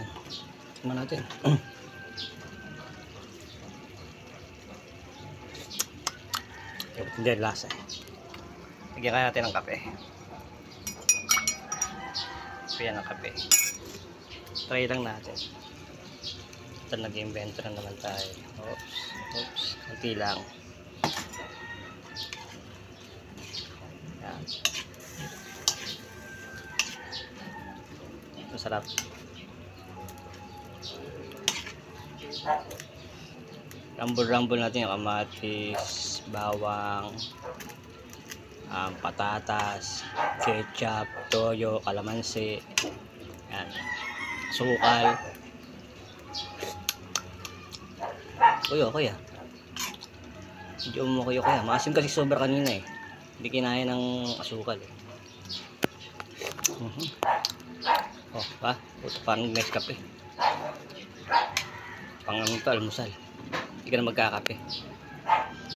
Ayan. Tignan natin. Hindi lasa eh. Lagyan kaya natin ng kape. Kaya ng kape. Try lang natin. Ito nag-invento na naman tayo. Oops. Kunti lang. Ayan. Masarap. Rambol-rambol natin yung kamatis, bawang, patatas, ketchup, toyo, kalamansi, yan, sukal. Okay ah. Hindi umukuyo kaya. Maasim kasi sobra kanina eh. Hindi kinaya ng asukal eh. Oh, ba? Ito parang Nescafe. Pang ano ito, almusal. Hindi ka na magkakape.